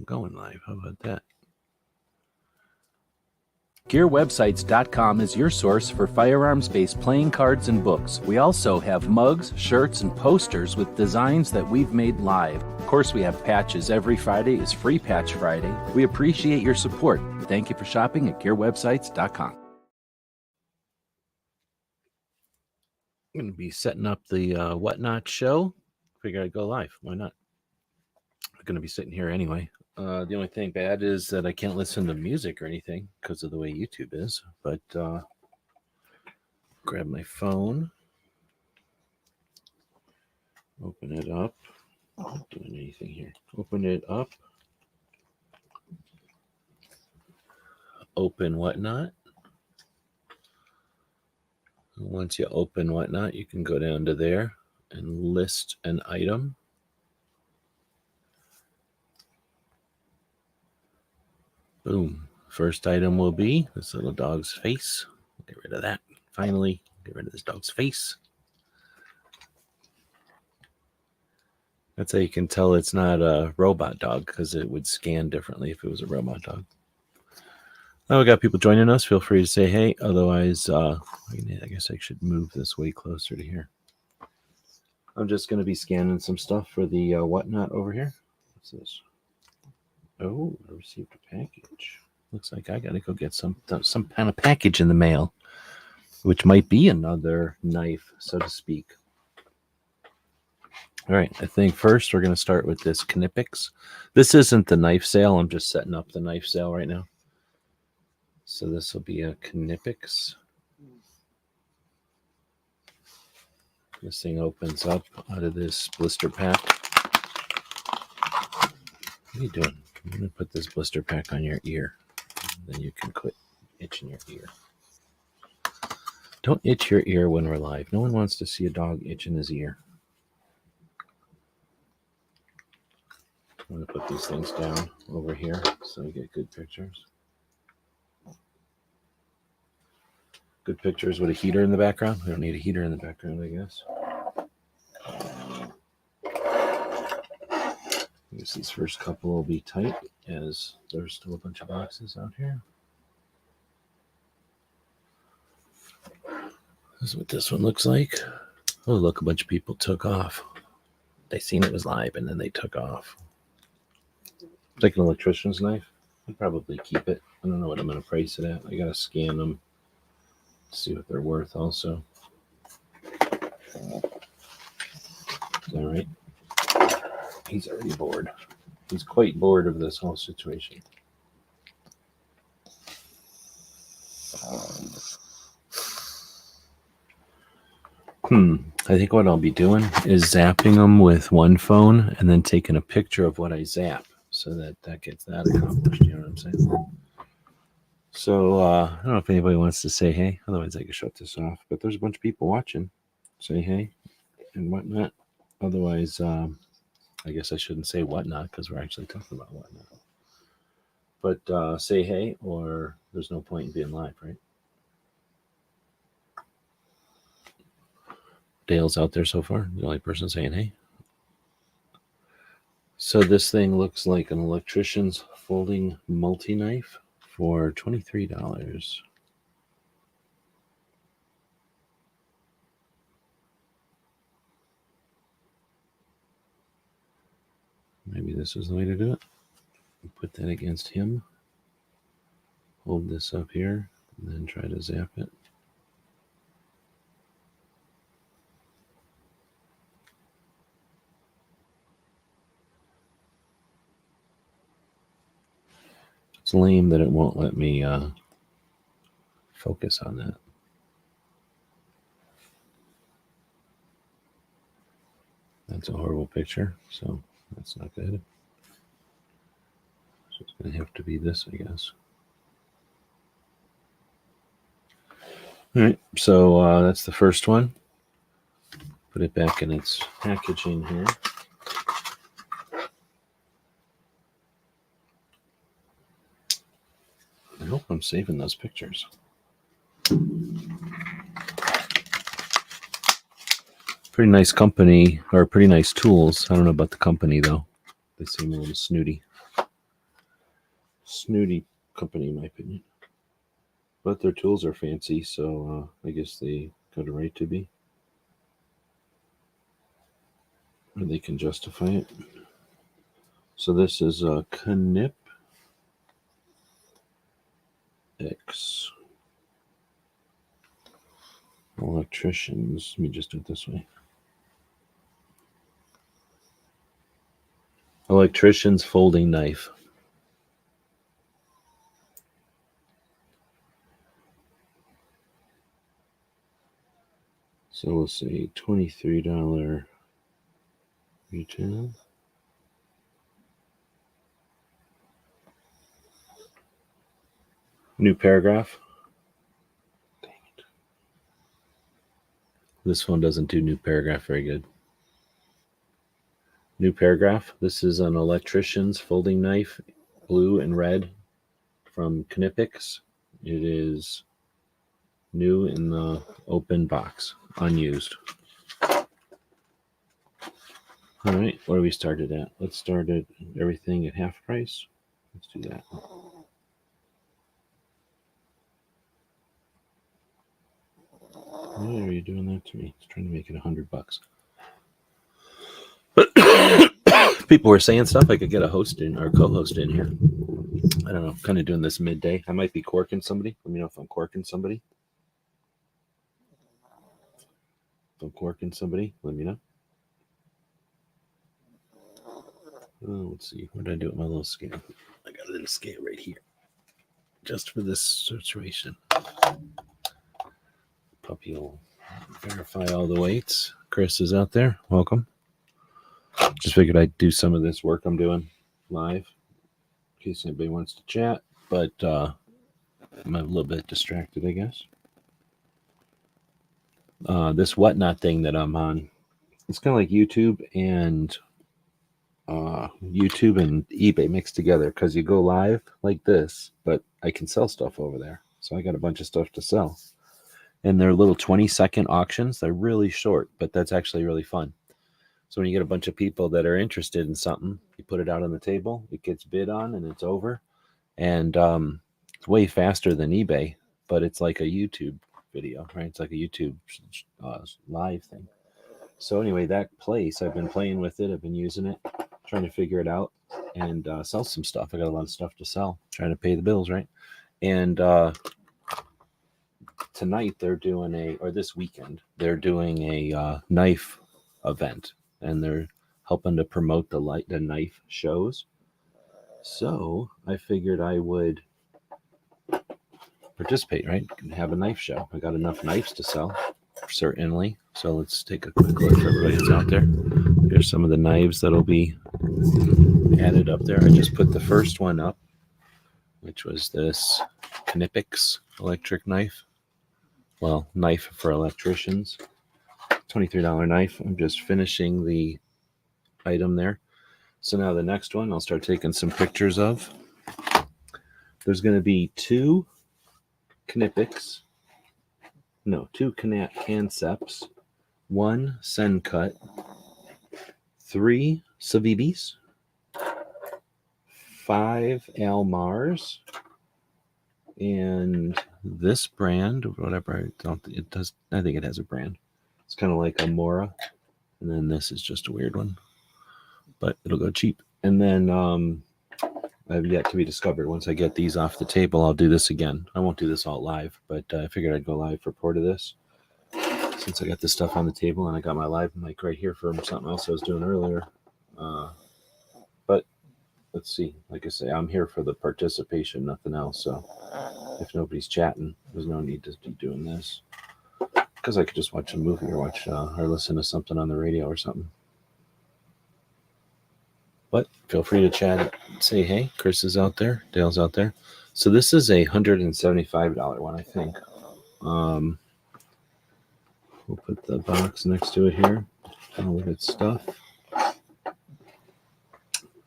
I'm going live. How about that? GearWebsites.com is your source for firearms-based playing cards and books. We also have mugs, shirts, and posters with designs that we've made live. Of course, we have patches. Every Friday is Free Patch Friday. We appreciate your support. Thank you for shopping at GearWebsites.com. I'm going to be setting up the Whatnot show. Figured I'd go live. Why not? I'm going to be sitting here anyway. The only thing bad is that I can't listen to music or anything because of the way YouTube is. But grab my phone. Open it up. I'm not doing anything here. Open it up. Open Whatnot. Once you open Whatnot, you can go down to there and list an item. Boom. First item will be this little dog's face. Get rid of that. Finally, get rid of this dog's face. That's how you can tell it's not a robot dog, because it would scan differently if it was a robot dog. Now we got people joining us. Feel free to say hey. Otherwise, I guess I should move this way closer to here. I'm just going to be scanning some stuff for the Whatnot over here. What's this? Oh, I received a package. Looks like I got to go get some kind of package in the mail, which might be another knife, so to speak. All right, I think first we're going to start with this Knipex. This isn't the knife sale. I'm just setting up the knife sale right now. So this will be a Knipex. This thing opens up out of this blister pack. What are you doing? I'm going to put this blister pack on your ear. Then you can quit itching your ear. Don't itch your ear when we're live. No one wants to see a dog itching his ear. I'm going to put these things down over here so we get good pictures. Good pictures with a heater in the background. We don't need a heater in the background, I guess. I guess these first couple will be tight, as there's still a bunch of boxes out here. This is what this one looks like. Oh, look, a bunch of people took off. They seen it was live, and then they took off. It's like an electrician's knife. I'd probably keep it. I don't know what I'm going to price it at. I got to scan them, see what they're worth also. All right. He's already bored. He's quite bored of this whole situation. I think what I'll be doing is zapping them with one phone and then taking a picture of what I zap so that gets that accomplished. You know what I'm saying? So I don't know if anybody wants to say hey. Otherwise, I can shut this off. But there's a bunch of people watching. Say hey and whatnot. Otherwise, I guess I shouldn't say whatnot because we're actually talking about whatnot. But say hey, or there's no point in being live, right? Dale's out there so far, the only person saying hey. So this thing looks like an electrician's folding multi-knife for $23. Maybe this is the way to do it. Put that against him. Hold this up here, and then try to zap it. It's lame that it won't let me focus on that. That's a horrible picture, so that's not good. So it's going to have to be this, I guess. All right, so that's the first one. Put it back in its packaging here. I hope I'm saving those pictures. Pretty nice company, or pretty nice tools. I don't know about the company, though. They seem a little snooty. snooty company, in my opinion. But their tools are fancy, so I guess they got a right to be. Or they can justify it. So this is a Knip X Electricians. Let me just do it this way. Electrician's folding knife. So we'll say $23 retail. New paragraph. Dang it. This one doesn't do new paragraph very good. New paragraph. This is an electrician's folding knife, blue and red, from Knipex. It is new in the open box, unused. All right, where we started at? Let's start at everything at half price. Let's do that. Why are you doing that to me? It's trying to make it $100. But people were saying stuff. I could get a host in or co-host in here. I don't know. Kind of doing this midday. I might be corking somebody. Let me know if I'm corking somebody. If I'm corking somebody, let me know. Oh, let's see. What did I do with my little scale? I got a little scale right here, just for this situation. Puppy will verify all the weights. Chris is out there. Welcome. Just figured I'd do some of this work I'm doing live in case anybody wants to chat, but I'm a little bit distracted, I guess. This whatnot thing that I'm on, it's kind of like YouTube and eBay mixed together, because you go live like this, but I can sell stuff over there. So I got a bunch of stuff to sell. And they're little 20-second auctions. They're really short, but that's actually really fun. So when you get a bunch of people that are interested in something, you put it out on the table, it gets bid on, and it's over. And it's way faster than eBay, but it's like a YouTube video, right? It's like a YouTube live thing. So anyway, that place, I've been playing with it. I've been using it, trying to figure it out, and sell some stuff. I got a lot of stuff to sell, trying to pay the bills, right? And tonight they're doing this weekend, they're doing a knife event, and they're helping to promote the knife shows. So I figured I would participate, right? Have a knife show. I got enough knives to sell, certainly. So let's take a quick look for everybody who's out there. Here's some of the knives that'll be added up there. I just put the first one up, which was this Knipex electric knife. Well, knife for electricians. $23 knife. I'm just finishing the item there. So now the next one I'll start taking some pictures of. There's going to be two Knipex. No, two Hanseps, one Sencut, 3 Savibis, 5 Almars, and this brand, whatever, I think it has a brand. It's kind of like a Mora, and then this is just a weird one, but it'll go cheap. And then I have yet to be discovered. Once I get these off the table, I'll do this again. I won't do this all live, but I figured I'd go live for part of this, since I got this stuff on the table and I got my live mic right here from something else I was doing earlier. But let's see. Like I say, I'm here for the participation, nothing else. So if nobody's chatting, there's no need to be doing this, because I could just watch a movie or or listen to something on the radio or something. But feel free to chat and say, hey, Chris is out there, Dale's out there. So this is a $175 one, I think. We'll put the box next to it here. All of its stuff.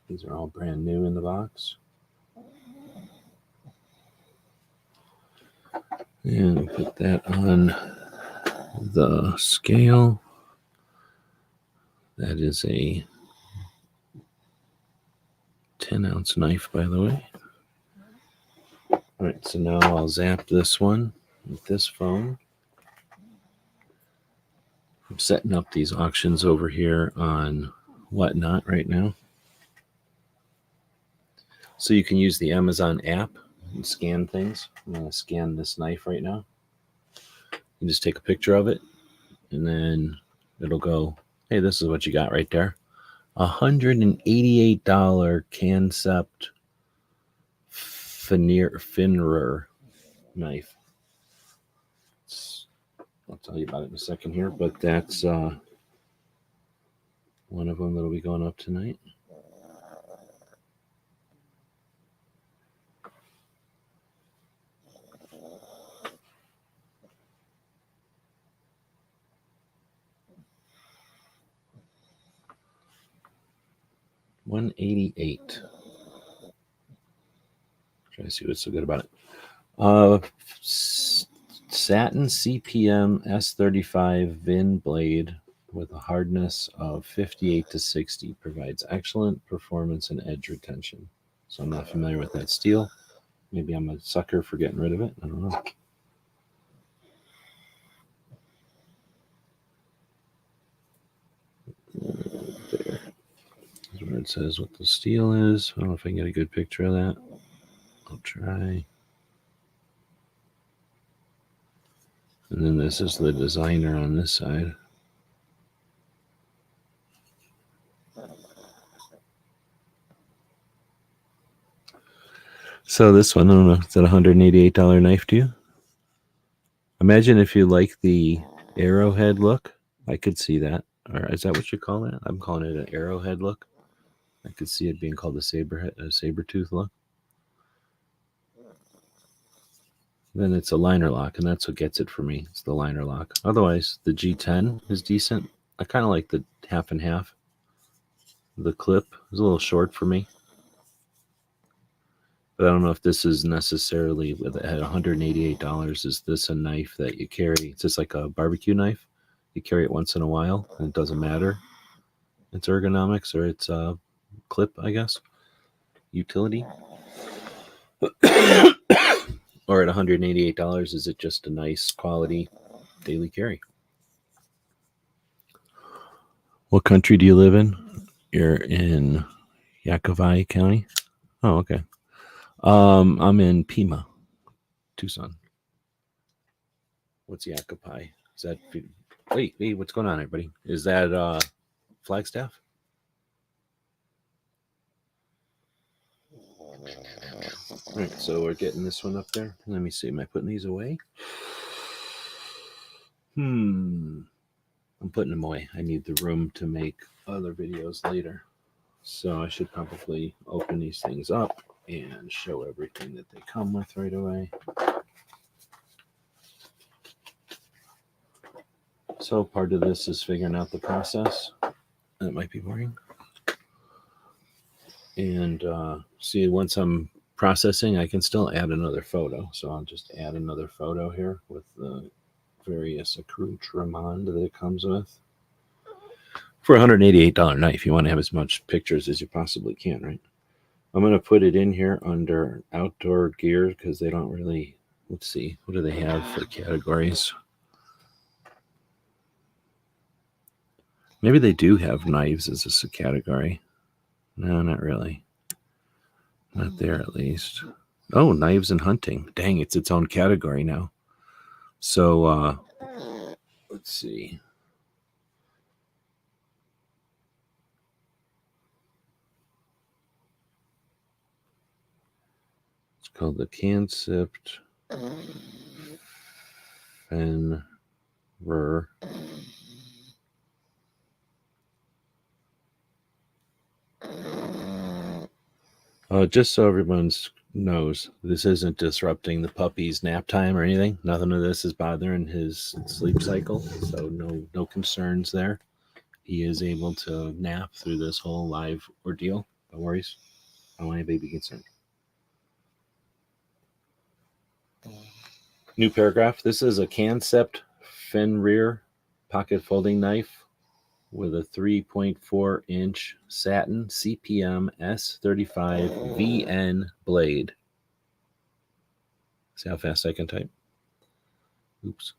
These are all brand new in the box. And we'll put that on the scale. That is a 10-ounce knife, by the way. All right, so now I'll zap this one with this phone. I'm setting up these auctions over here on Whatnot right now. So you can use the Amazon app and scan things. I'm going to scan this knife right now. You just take a picture of it, and then it'll go, hey, this is what you got right there. $188 Concept Finnerer knife. I'll tell you about it in a second here, but that's one of them that'll be going up tonight. $188. Try to see what's so good about it. Satin CPM S35 VIN blade with a hardness of 58 to 60 provides excellent performance and edge retention. So I'm not familiar with that steel. Maybe I'm a sucker for getting rid of it. I don't know. There. That's where it says what the steel is. I don't know if I can get a good picture of that. I'll try. And then this is the designer on this side. So this one, I don't know, is that $188 knife to you? Imagine if you like the arrowhead look. I could see that. Or is that what you call it? I'm calling it an arrowhead look. I could see it being called a saber tooth look. Then it's a liner lock, and that's what gets it for me. It's the liner lock. Otherwise, the G10 is decent. I kind of like the half and half. The clip is a little short for me. But I don't know if this is necessarily, at $188, is this a knife that you carry? It's just like a barbecue knife. You carry it once in a while, and it doesn't matter. It's ergonomics, or it's a clip, I guess. Utility. Or at $188, is it just a nice quality daily carry? What country do you live in? You're in Yavapai County? Oh, okay. I'm in Pima, Tucson. What's Yavapai? Is that... Wait, what's going on, everybody? Is that Flagstaff? All right, so we're getting this one up there. Let me see. Am I putting these away? I'm putting them away. I need the room to make other videos later. So I should probably open these things up and show everything that they come with right away. So part of this is figuring out the process. That might be boring. And see, once I'm processing, I can still add another photo. So I'll just add another photo here with the various accoutrement that it comes with. For a $188 knife, you want to have as much pictures as you possibly can, right? I'm going to put it in here under outdoor gear because they don't really, let's see, what do they have for categories? Maybe they do have knives as a category. No, not really. Not there, at least. Oh, knives and hunting. Dang, it's its own category now. So, let's see. It's called the Concept Finnerer. Just so everyone knows, this isn't disrupting the puppy's nap time or anything. Nothing of this is bothering his sleep cycle, so no concerns there. He is able to nap through this whole live ordeal. No worries. I don't want anybody to be concerned. New paragraph. This is a Concept Finnerer pocket folding knife with a 3.4 inch satin CPM S35 VN blade. See how fast I can type? Oops.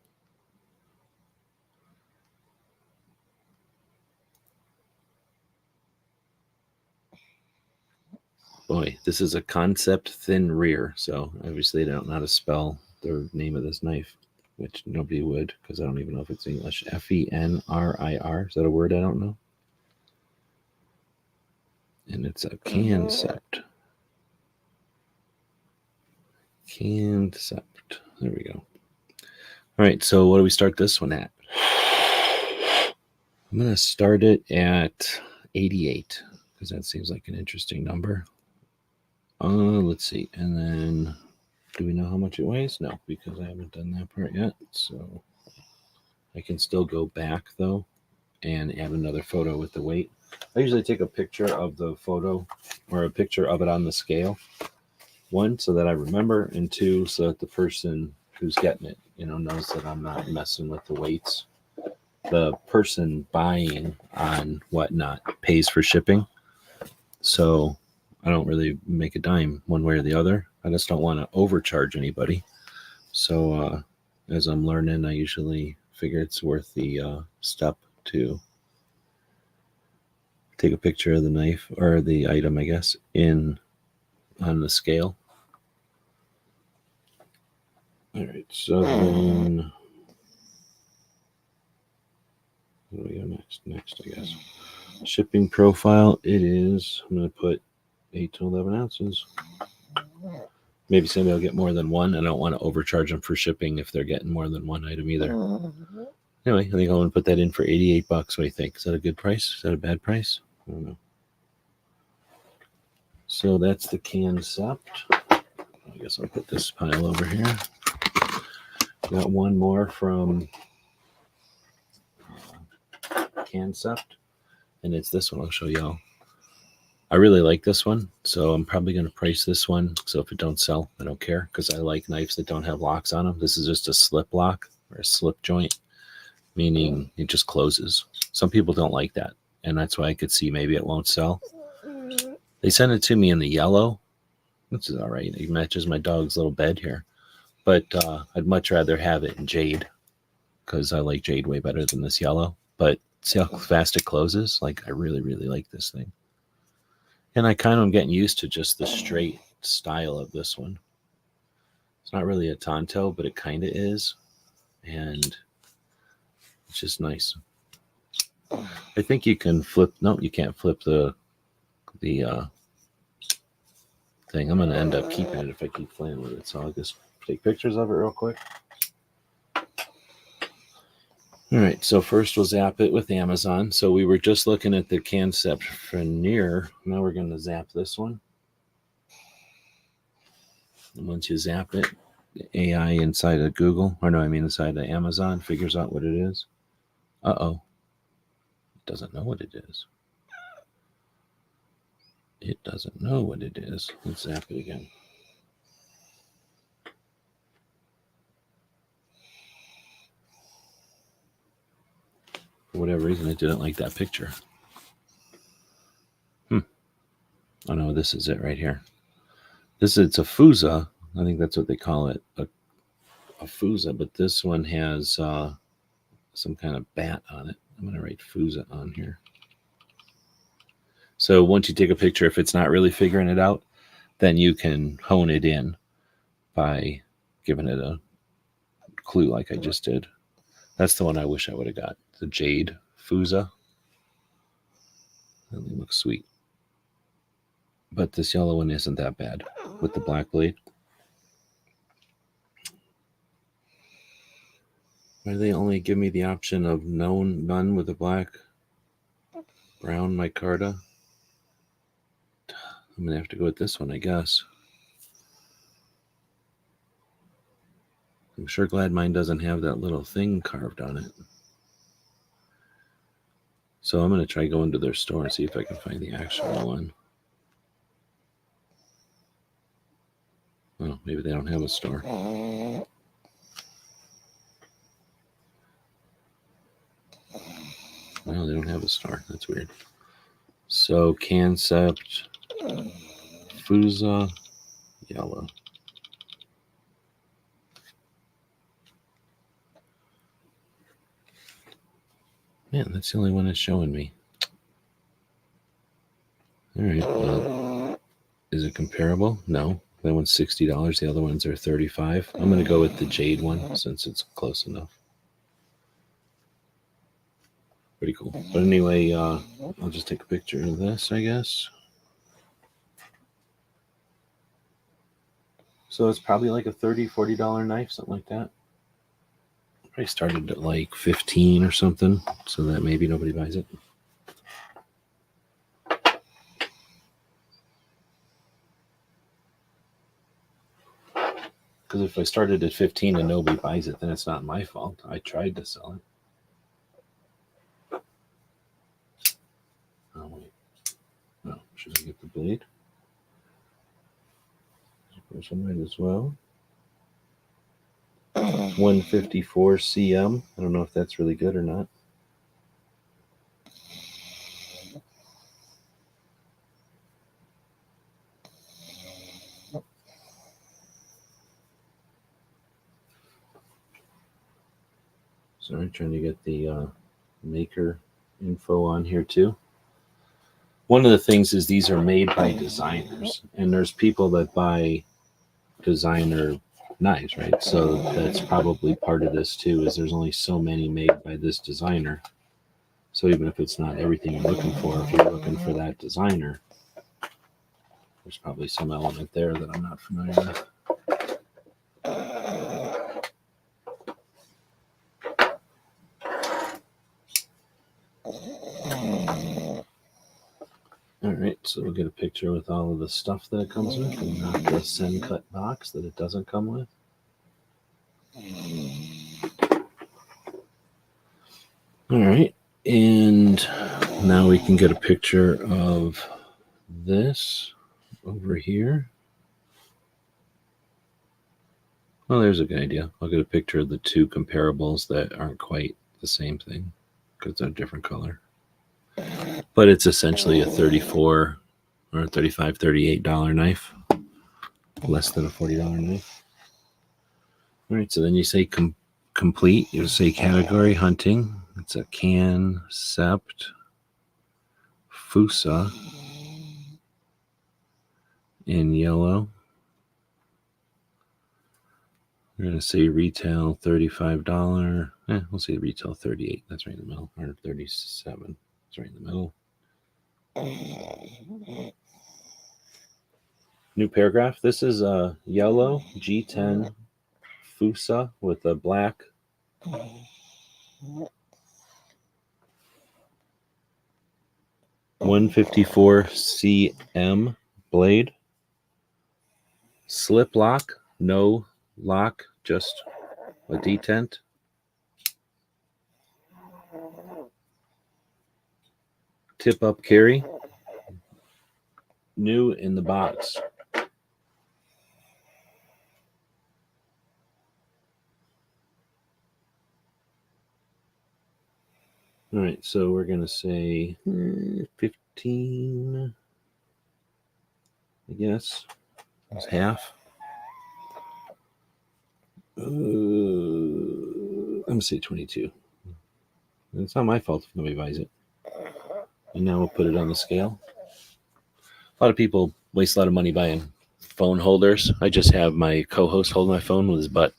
Boy, this is a concept thin rear, so obviously they don't know how to spell the name of this knife, which nobody would, because I don't even know if it's English. Fenrir. Is that a word I don't know? And it's a concept. Concept. There we go. All right, so what do we start this one at? I'm going to start it at 88, because that seems like an interesting number. Let's see. And then, do we know how much it weighs? No, because I haven't done that part yet. So I can still go back, though, and add another photo with the weight. I usually take a picture of the photo or a picture of it on the scale. One, so that I remember, and two, so that the person who's getting it, knows that I'm not messing with the weights. The person buying on whatnot pays for shipping. So I don't really make a dime one way or the other. I just don't want to overcharge anybody. So as I'm learning, I usually figure it's worth the step to take a picture of the knife or the item, I guess, on the scale. All right, so then what do we go next? Next, I guess. Shipping profile, it is, I'm going to put 8 to 11 ounces. Maybe somebody will get more than one. I don't want to overcharge them for shipping if they're getting more than one item either. Anyway, I think I'm going to put that in for $88. What do you think? Is that a good price? Is that a bad price? I don't know. So that's the concept. I guess I'll put this pile over here. Got one more from concept, and it's this one. I'll show y'all. I really like this one, so I'm probably going to price this one. So if it don't sell, I don't care, because I like knives that don't have locks on them. This is just a slip lock or a slip joint, meaning it just closes. Some people don't like that, and that's why I could see maybe it won't sell. They sent it to me in the yellow, which is all right. It matches my dog's little bed here, but I'd much rather have it in jade, because I like jade way better than this yellow. But see how fast it closes? Like, I really, really like this thing. And I kind of am getting used to just the straight style of this one. It's not really a Tonto, but it kind of is. And it's just nice. I think you can flip. No, you can't flip the thing. I'm going to end up keeping it if I keep playing with it. So I'll just take pictures of it real quick. All right, so first we'll zap it with Amazon. So we were just looking at the concept Fenrir. Now we're going to zap this one. And once you zap it, the AI inside of Google, inside of Amazon, figures out what it is. Uh-oh. It doesn't know what it is. It doesn't know what it is. Let's zap it again. For whatever reason, it didn't like that picture. Oh no, this is it right here. It's a Fusa. I think that's what they call it, a Fusa. But this one has some kind of bat on it. I'm going to write Fusa on here. So once you take a picture, if it's not really figuring it out, then you can hone it in by giving it a clue like I just did. That's the one I wish I would have got. The Jade Fusa. That looks sweet. But this yellow one isn't that bad with the black blade. Why do they only give me the option of none with a black brown micarta? I'm going to have to go with this one, I guess. I'm sure glad mine doesn't have that little thing carved on it. So I'm going to try going to their store and see if I can find the actual one. Oh, maybe they don't have a store. No, they don't have a store. That's weird. So concept Fusa yellow. Man, that's the only one that's showing me. All right. Well, is it comparable? No. That one's $60. The other ones are $35. I'm going to go with the jade one since it's close enough. Pretty cool. But anyway, I'll just take a picture of this, I guess. So it's probably like a $30, $40 knife, something like that. I started at like 15 or something, so that maybe nobody buys it. Because if I started at 15 and nobody buys it, then it's not my fault. I tried to sell it. Oh, wait. No, should I get the blade? This person might as well. 154 cm. I don't know if that's really good or not. Sorry, trying to get the maker info on here too. One of the things is these are made by designers, and there's people that buy designer knives, right? So that's probably part of this too, is there's only so many made by this designer. So even if it's not everything you're looking for, if you're looking for that designer, there's probably some element there that I'm not familiar with. All right, so we'll get a picture with all of the stuff that it comes with and not the send cut box that it doesn't come with. All right, and now we can get a picture of this over here. Well, there's a good idea. I'll get a picture of the two comparables that aren't quite the same thing because they're a different color. But it's essentially a $34 or $35, $38 knife, less than a $40 knife. All right, so then you say complete. You say category hunting. It's a concept Fusa in yellow. We're going to say retail $35. We'll say retail $38. That's right in the middle. Or $37. That's right in the middle. New paragraph. This is a yellow G10 Fusa with a black .154 cm blade. Slip lock, no lock, just a detent. Tip up carry. New in the box. All right, so we're going to say 15, I guess. It's half. I'm going to say 22. It's not my fault if nobody buys it. And now we'll put it on the scale. A lot of people waste a lot of money buying phone holders. I just have my co-host hold my phone with his butt.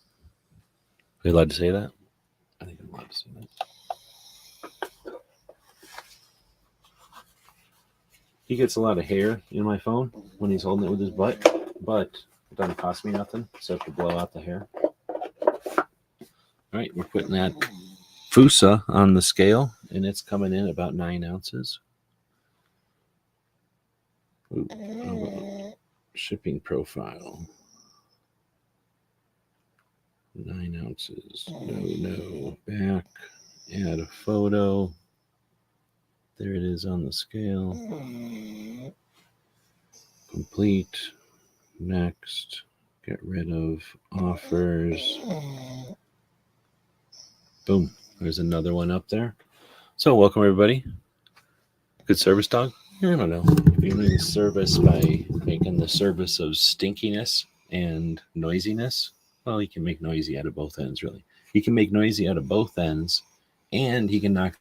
Are you allowed to say that? I think I'm allowed to say that. He gets a lot of hair in my phone when he's holding it with his butt, but it doesn't cost me nothing except to blow out the hair. All right, we're putting that Fusa on the scale, and it's coming in about 9 ounces. Ooh, shipping profile. 9 ounces. No. Back. Add a photo. There it is on the scale. Complete. Next. Get rid of offers. Boom. There's another one up there. So welcome everybody. Good service, dog? I don't know. If you need service by making the service of stinkiness and noisiness, well, he can make noisy out of both ends, really. He can make noisy out of both ends, and he can knock